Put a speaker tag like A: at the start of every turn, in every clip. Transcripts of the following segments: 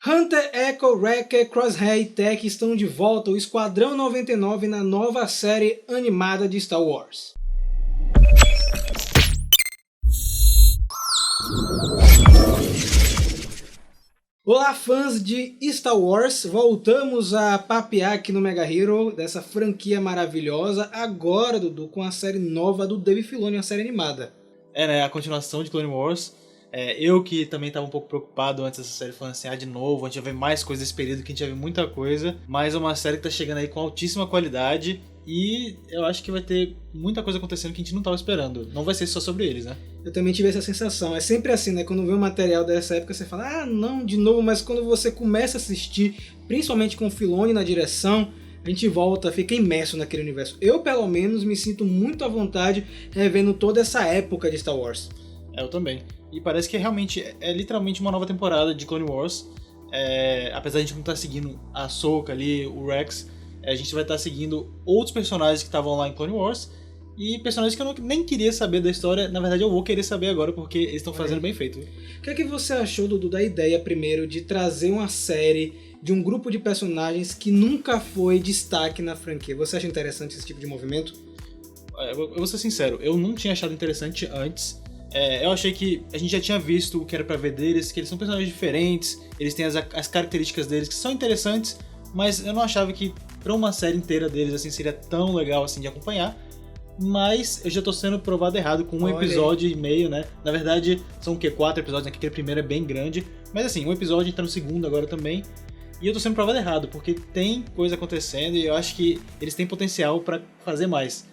A: Hunter, Echo, Wrecker, Crosshair e Tech estão de volta ao Esquadrão 99 na nova série animada de Star Wars. Olá, fãs de Star Wars, voltamos a papear aqui no Mega Hero dessa franquia maravilhosa, agora, Dudu, com a série nova do Dave Filoni, uma série animada.
B: Né, a continuação de Clone Wars. Eu que também estava um pouco preocupado antes dessa série financiar de novo, a gente vai ver mais coisas desse período, que a gente já viu muita coisa, mas é uma série que tá chegando aí com altíssima qualidade e eu acho que vai ter muita coisa acontecendo que a gente não estava esperando. Não vai ser só sobre eles, né?
A: Eu também tive essa sensação, é sempre assim, né? Quando vê um material dessa época você fala, ah, não, de novo, mas quando você começa a assistir, principalmente com o Filoni na direção, a gente volta, fica imerso naquele universo. Eu, pelo menos, me sinto muito à vontade revendo toda essa época de Star Wars.
B: Eu também. E parece que realmente é literalmente uma nova temporada de Clone Wars. Apesar de a gente não estar seguindo a Ahsoka ali, o Rex, a gente vai estar seguindo outros personagens que estavam lá em Clone Wars. E personagens que eu nem queria saber da história, na verdade eu vou querer saber agora porque eles estão fazendo bem feito.
A: O que é que você achou, Dudu, da ideia, primeiro, de trazer uma série de um grupo de personagens que nunca foi destaque na franquia? Você acha interessante esse tipo de movimento?
B: Eu vou ser sincero, eu não tinha achado interessante antes. Eu achei que a gente já tinha visto o que era pra ver deles, que eles são personagens diferentes, eles têm as características deles que são interessantes, mas eu não achava que pra uma série inteira deles assim seria tão legal assim de acompanhar. Mas eu já tô sendo provado errado com um episódio e meio, né? Na verdade, são o quê? 4 episódios, né? Que aquele primeiro é bem grande. Mas assim, um episódio tá no segundo agora também. E eu tô sendo provado errado, porque tem coisa acontecendo e eu acho que eles têm potencial pra fazer mais.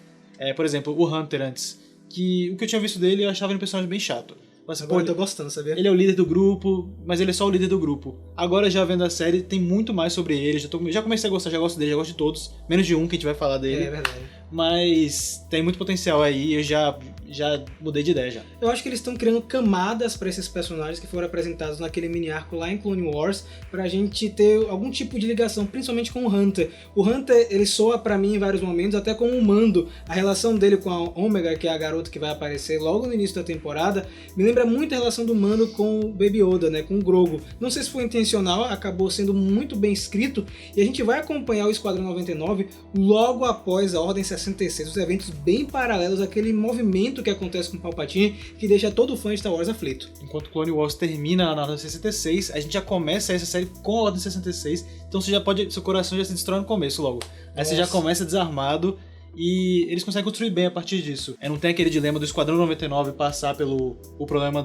B: Por exemplo, o Hunter antes. Que o que eu tinha visto dele, eu achava ele um personagem bem chato. Mas,
A: agora eu tô gostando, sabia?
B: Ele é o líder do grupo, mas ele é só o líder do grupo. Agora, já vendo a série, tem muito mais sobre ele. Já comecei a gostar, já gosto dele, já gosto de todos. Menos de um que a gente vai falar dele.
A: É verdade.
B: Mas tem muito potencial aí, eu já mudei de ideia já.
A: Eu acho que eles estão criando camadas para esses personagens que foram apresentados naquele mini arco lá em Clone Wars, pra gente ter algum tipo de ligação, principalmente com o Hunter. O Hunter, ele soa pra mim em vários momentos, até como um Mando. A relação dele com a Omega, que é a garota que vai aparecer logo no início da temporada, me lembra muito a relação do Mando com o Baby Yoda, né, com o Grogu. Não sei se foi intencional, acabou sendo muito bem escrito, e a gente vai acompanhar o Esquadrão 99 logo após a Ordem 66, os eventos bem paralelos àquele movimento que acontece com o Palpatine, que deixa todo fã de Star Wars aflito.
B: Enquanto Clone Wars termina na Ordem 66, a gente já começa essa série com a Ordem 66, então você já pode, seu coração já se destrói no começo logo. Aí você já começa desarmado e eles conseguem construir bem a partir disso. Não tem aquele dilema do Esquadrão 99 passar pelo o problema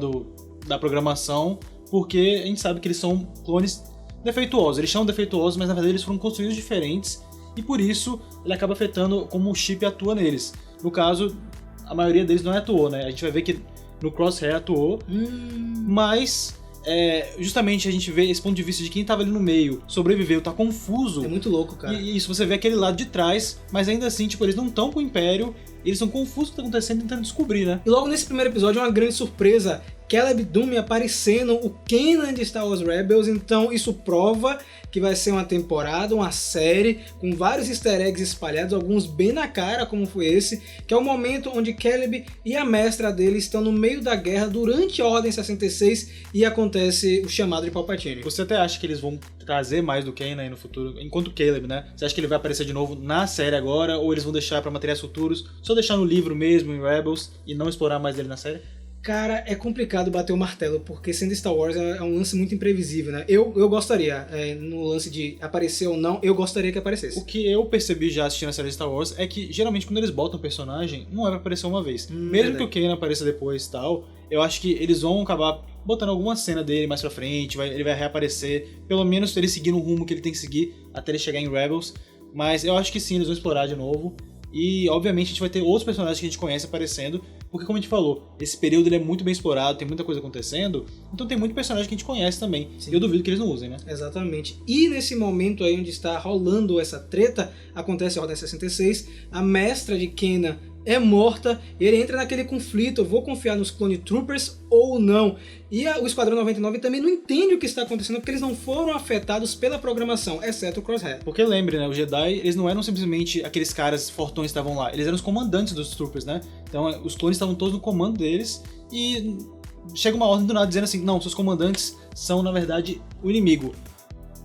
B: da programação, porque a gente sabe que eles são clones defeituosos. Eles são defeituosos, mas na verdade eles foram construídos diferentes e por isso ele acaba afetando como o chip atua neles. No caso, a maioria deles não atuou, né? A gente vai ver que no Crosshair atuou, mas justamente a gente vê esse ponto de vista de quem tava ali no meio, sobreviveu, tá confuso.
A: É muito louco, cara.
B: E isso, você vê aquele lado de trás, mas ainda assim, tipo, eles não estão com o Império, eles estão confusos com o que tá acontecendo, tentando descobrir, né?
A: E logo nesse primeiro episódio, uma grande surpresa, Caleb Dume aparecendo, o Kanan de Star Wars Rebels, então isso prova que vai ser uma temporada, uma série, com vários easter eggs espalhados, alguns bem na cara, como foi esse, que é o momento onde Caleb e a mestra dele estão no meio da guerra durante a Ordem 66 e acontece o chamado de Palpatine.
B: Você até acha que eles vão trazer mais do Kanan aí no futuro, enquanto Caleb, né? Você acha que ele vai aparecer de novo na série agora, ou eles vão deixar pra materiais futuros, só deixar no livro mesmo, em Rebels, e não explorar mais ele na série?
A: Cara, é complicado bater o martelo, porque sendo Star Wars é um lance muito imprevisível, né? Eu gostaria, no lance de aparecer ou não, eu gostaria que aparecesse.
B: O que eu percebi já assistindo a série de Star Wars é que, geralmente, quando eles botam um personagem, não é pra aparecer uma vez. Mesmo que o Kanan apareça depois e tal, eu acho que eles vão acabar botando alguma cena dele mais pra frente, ele vai reaparecer, pelo menos ele seguindo o rumo que ele tem que seguir até ele chegar em Rebels. Mas eu acho que sim, eles vão explorar de novo. E, obviamente, a gente vai ter outros personagens que a gente conhece aparecendo, porque, como a gente falou, esse período ele é muito bem explorado, tem muita coisa acontecendo, então tem muito personagem que a gente conhece também. Sim. Eu duvido que eles não usem, né?
A: Exatamente. E nesse momento aí onde está rolando essa treta, acontece a Ordem 66, a mestra de Kanan é morta, e ele entra naquele conflito, eu vou confiar nos Clone Troopers ou não? E o Esquadrão 99 também não entende o que está acontecendo, porque eles não foram afetados pela programação, exceto o Crosshair.
B: Porque lembre, né, os Jedi, eles não eram simplesmente aqueles caras fortões que estavam lá, eles eram os comandantes dos Troopers, né? Então os clones estavam todos no comando deles, e chega uma ordem do nada dizendo assim, não, seus comandantes são, na verdade, o inimigo.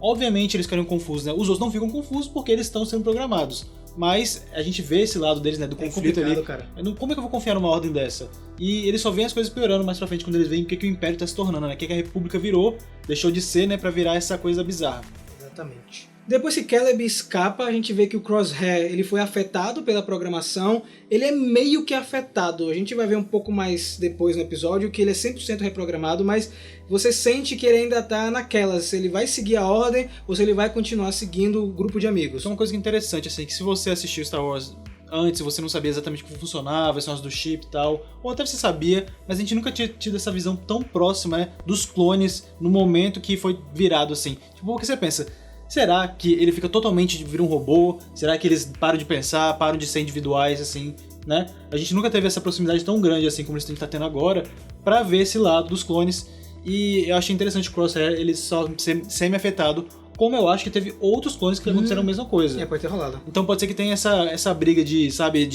B: Obviamente eles ficariam confusos, né? Os outros não ficam confusos porque eles estão sendo programados. Mas a gente vê esse lado deles, né? Do conflito ali.
A: Cara.
B: Como é que eu vou confiar numa ordem dessa? E eles só veem as coisas piorando mais pra frente quando eles veem o que o Império tá se tornando, né? O que a República virou, deixou de ser, né? Pra virar essa coisa bizarra.
A: Exatamente. Depois que Caleb escapa, a gente vê que o Crosshair ele foi afetado pela programação, ele é meio que afetado, a gente vai ver um pouco mais depois no episódio que ele é 100% reprogramado, mas você sente que ele ainda tá naquelas, se ele vai seguir a ordem ou se ele vai continuar seguindo o grupo de amigos.
B: Então uma coisa interessante, assim, que se você assistiu Star Wars antes, você não sabia exatamente como funcionava, esse negócio do chip e tal, ou até você sabia, mas a gente nunca tinha tido essa visão tão próxima, né, dos clones no momento que foi virado assim. Tipo, o que você pensa? Será que ele fica totalmente, vira um robô? Será que eles param de pensar, param de ser individuais, assim, né? A gente nunca teve essa proximidade tão grande, assim, como a gente tá tendo agora, pra ver esse lado dos clones. E eu achei interessante o Crosshair, ele só ser semi-afetado, como eu acho que teve outros clones que aconteceram a mesma coisa.
A: Pode ter rolado.
B: Então pode ser que tenha essa briga de, sabe,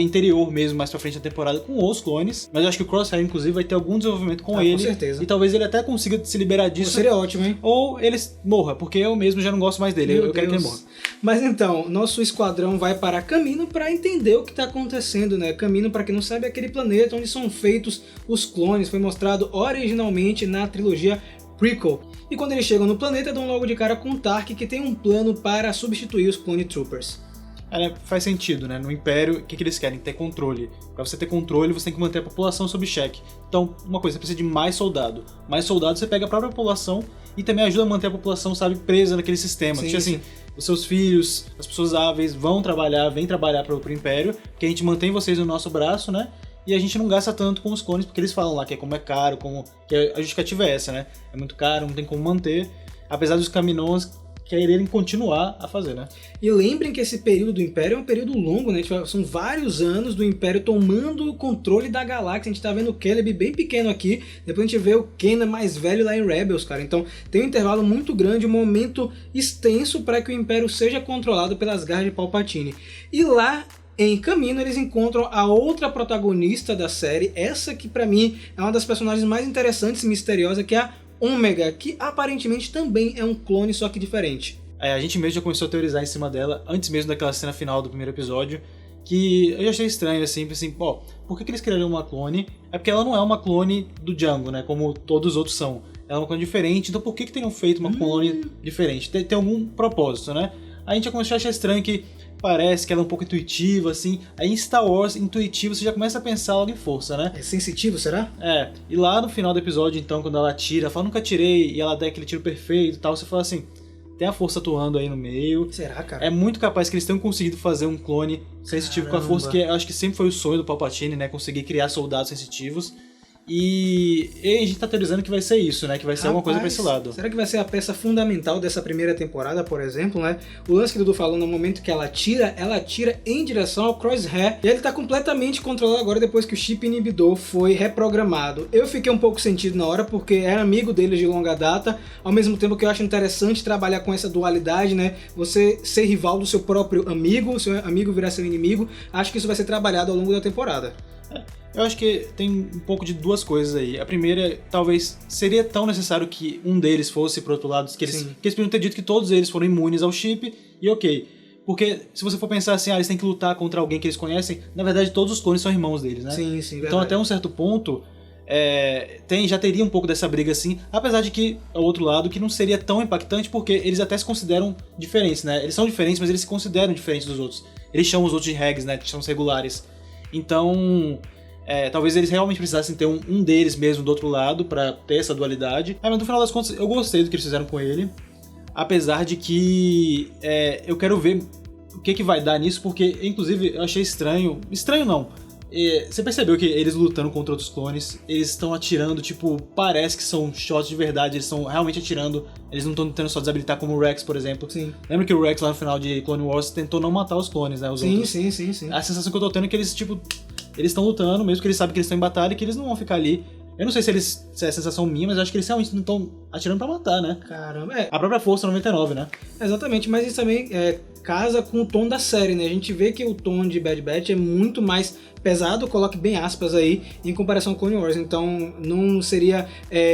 B: interior mesmo, mais pra frente da temporada com os clones. Mas eu acho que o Crosshair, inclusive, vai ter algum desenvolvimento com ele.
A: Com certeza.
B: E talvez ele até consiga se liberar disso.
A: Seria ótimo, hein?
B: Ou ele morra, porque eu mesmo já não gosto mais dele. Eu quero que ele morra.
A: Mas então, nosso esquadrão vai para Kamino para entender o que está acontecendo, né? Kamino, para quem não sabe, é aquele planeta onde são feitos os clones. Foi mostrado originalmente na trilogia prequel. E quando eles chegam no planeta, dão logo de cara com o Tark, que tem um plano para substituir os Clone Troopers.
B: Faz sentido, né? No Império, o que eles querem? Ter controle. Pra você ter controle, você tem que manter a população sob cheque. Então, uma coisa, você precisa de mais soldado. Mais soldado, você pega a própria população e também ajuda a manter a população, sabe, presa naquele sistema.
A: Sim,
B: tipo assim, os seus filhos, as pessoas áveis vêm trabalhar pro Império, que a gente mantém vocês no nosso braço, né? E a gente não gasta tanto com os clones, porque eles falam lá que como é caro, que a justificativa é essa, né? É muito caro, não tem como manter, apesar dos Kaminoans quererem continuar a fazer, né?
A: E lembrem que esse período do Império é um período longo, né? São vários anos do Império tomando o controle da galáxia. A gente tá vendo o Caleb bem pequeno aqui, depois a gente vê o Kanan mais velho lá em Rebels, cara. Então tem um intervalo muito grande, um momento extenso para que o Império seja controlado pelas garras de Palpatine. E lá em Kamino eles encontram a outra protagonista da série, essa que pra mim é uma das personagens mais interessantes e misteriosas, que é a Ômega, que aparentemente também é um clone, só que diferente.
B: A gente mesmo já começou a teorizar em cima dela, antes mesmo daquela cena final do primeiro episódio, que eu já achei estranho, assim, por que eles criaram uma clone? É porque ela não é uma clone do Django, né, como todos os outros são. Ela é uma clone diferente, então por que teriam feito uma clone diferente? Tem algum propósito, né? A gente já começou a achar estranho que parece que ela é um pouco intuitiva, assim. Aí em Star Wars, intuitivo, você já começa a pensar logo em força, né?
A: É sensitivo, será?
B: E lá no final do episódio, então, quando ela tira, ela fala, nunca tirei, e ela dá aquele tiro perfeito e tal, você fala assim, tem a força atuando aí no meio.
A: Será, cara?
B: É muito capaz que eles tenham conseguido fazer um clone sensitivo com a força, que eu acho que sempre foi o sonho do Palpatine, né? Conseguir criar soldados sensitivos. E a gente tá teorizando que vai ser isso, né? Que vai ser alguma coisa pra esse lado.
A: Será que vai ser a peça fundamental dessa primeira temporada, por exemplo, né? O lance que o Dudu falou, no momento que ela atira em direção ao Crosshair. E ele tá completamente controlado agora depois que o chip inibidor foi reprogramado. Eu fiquei um pouco sentido na hora, porque era amigo deles de longa data. Ao mesmo tempo que eu acho interessante trabalhar com essa dualidade, né? Você ser rival do seu próprio amigo, seu amigo virar seu inimigo. Acho que isso vai ser trabalhado ao longo da temporada.
B: Eu acho que tem um pouco de duas coisas aí. A primeira, talvez seria tão necessário que um deles fosse pro outro lado, que eles podiam ter dito que todos eles foram imunes ao chip, e ok. Porque se você for pensar assim, eles têm que lutar contra alguém que eles conhecem, na verdade todos os clones são irmãos deles, né?
A: Sim,
B: então
A: verdade.
B: até um certo ponto, já teria um pouco dessa briga assim, apesar de que, ao outro lado, que não seria tão impactante, porque eles até se consideram diferentes, né? Eles são diferentes, mas eles se consideram diferentes dos outros. Eles chamam os outros de regs, né? Que são os regulares. Então... talvez eles realmente precisassem ter um deles mesmo do outro lado pra ter essa dualidade. Mas no final das contas eu gostei do que eles fizeram com ele. Apesar de que eu quero ver o que vai dar nisso, porque inclusive eu achei estranho. Estranho não. Você percebeu que eles lutando contra outros clones, eles estão atirando, tipo, parece que são shots de verdade, eles estão realmente atirando, eles não estão tentando só desabilitar como o Rex, por exemplo.
A: Sim.
B: Lembra que o Rex lá no final de Clone Wars tentou não matar os clones, né? Os outros.
A: Sim.
B: A sensação que eu tô tendo é que eles, tipo, eles estão lutando, mesmo que eles sabem que eles estão em batalha e que eles não vão ficar ali. Eu não sei se é a sensação minha, mas eu acho que eles realmente não estão atirando pra matar, né?
A: Caramba,
B: A própria Força 99, né?
A: Exatamente, mas isso também casa com o tom da série, né? A gente vê que o tom de Bad Batch é muito mais pesado, coloque bem aspas aí, em comparação ao Clone Wars. Então não seria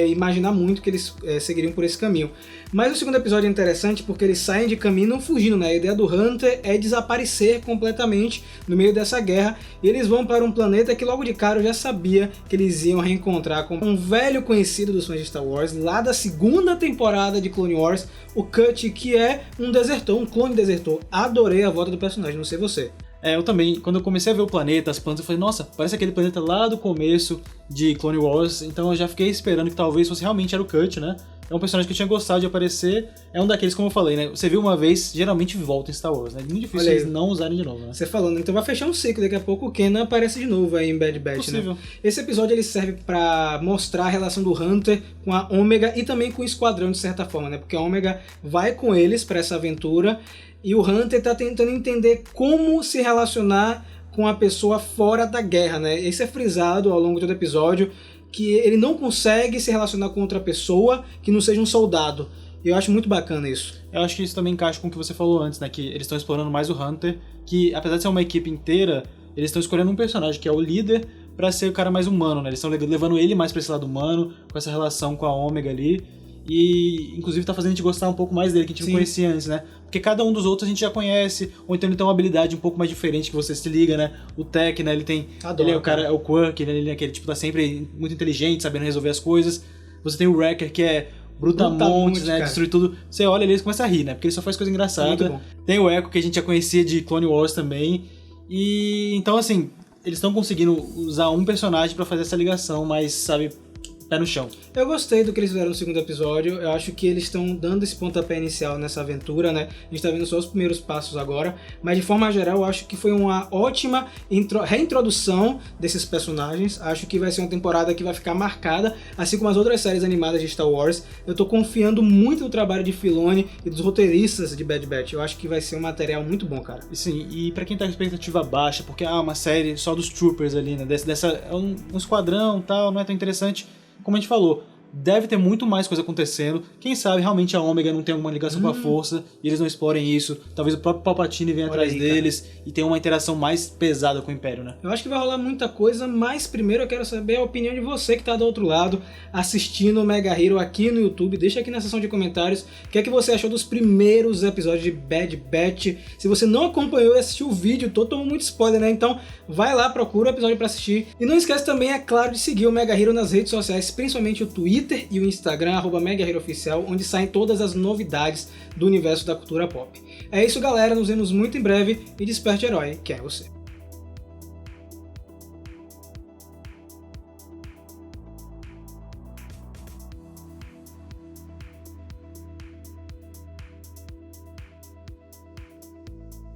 A: imaginar muito que eles seguiriam por esse caminho. Mas o segundo episódio é interessante porque eles saem de caminho não fugindo, né? A ideia do Hunter é desaparecer completamente no meio dessa guerra, e eles vão para um planeta que logo de cara eu já sabia que eles iam reencontrar com um velho conhecido dos fãs de Star Wars, lá da segunda temporada de Clone Wars, o Cut, que é um desertor, um clone desertor. Adorei a volta do personagem, não sei você.
B: Eu também, quando eu comecei a ver o planeta, as plantas, eu falei, nossa, parece aquele planeta lá do começo de Clone Wars, então eu já fiquei esperando que talvez fosse realmente era o Cut, né? É um personagem que eu tinha gostado de aparecer, é um daqueles, como eu falei, né? Você viu uma vez, geralmente volta em Star Wars, né? Muito difícil eles não usarem de novo, né?
A: Você falando, então vai fechar um ciclo, daqui a pouco o Kenan aparece de novo aí em Bad Batch,
B: Possível.
A: né? Esse episódio ele serve pra mostrar a relação do Hunter com a Omega e também com o Esquadrão, de certa forma, né? Porque a Omega vai com eles pra essa aventura e o Hunter tá tentando entender como se relacionar com a pessoa fora da guerra, né? Isso é frisado ao longo de todo episódio, que ele não consegue se relacionar com outra pessoa que não seja um soldado. E eu acho muito bacana isso.
B: Eu acho que isso também encaixa com o que você falou antes, né? Que eles estão explorando mais o Hunter, que apesar de ser uma equipe inteira, eles estão escolhendo um personagem que é o líder pra ser o cara mais humano, né? Eles estão levando ele mais pra esse lado humano, com essa relação com a Omega ali. E inclusive tá fazendo a gente gostar um pouco mais dele, que a gente não conhecia antes, né? Porque cada um dos outros a gente já conhece, ou então ele tem uma habilidade um pouco mais diferente que você se liga, né? O Tech, né? Ele tem.
A: Adoro,
B: ele é o cara, é o Quirk, ele é aquele tipo, tá sempre muito inteligente, sabendo resolver as coisas. Você tem o Wrecker, que é brutamontes, né? Destruir tudo. Você olha ali e começa a rir, né? Porque ele só faz coisa engraçada. Tem o Echo, que a gente já conhecia de Clone Wars também. E então, assim, eles estão conseguindo usar um personagem pra fazer essa ligação, mas, sabe, pé no chão.
A: Eu gostei do que eles fizeram no segundo episódio, eu acho que eles estão dando esse pontapé inicial nessa aventura, né? A gente tá vendo só os primeiros passos agora, mas de forma geral eu acho que foi uma ótima reintrodução desses personagens. Acho que vai ser uma temporada que vai ficar marcada, assim como as outras séries animadas de Star Wars. Eu tô confiando muito no trabalho de Filoni e dos roteiristas de Bad Batch. Eu acho que vai ser um material muito bom, cara.
B: Sim, e pra quem tá com expectativa baixa, porque uma série só dos Troopers ali, né? É um esquadrão e tal, não é tão interessante. Como a gente falou, deve ter muito mais coisa acontecendo. Quem sabe realmente a Omega não tem alguma ligação com a força e eles não explorem isso. Talvez o próprio Palpatine venha atrás deles e tenha uma interação mais pesada com o Império, né?
A: Eu acho que vai rolar muita coisa, mas primeiro eu quero saber a opinião de você que tá do outro lado assistindo o Mega Hero aqui no YouTube. Deixa aqui na seção de comentários o que é que você achou dos primeiros episódios de Bad Batch. Se você não acompanhou e assistiu o vídeo todo, tomou muito spoiler, né? Então vai lá, procura o episódio pra assistir. E não esquece também, é claro, de seguir o Mega Hero nas redes sociais, principalmente o Twitter e o Instagram, @MegaHeroOficial, onde saem todas as novidades do universo da cultura pop. É isso, galera, nos vemos muito em breve e desperte herói, que é você.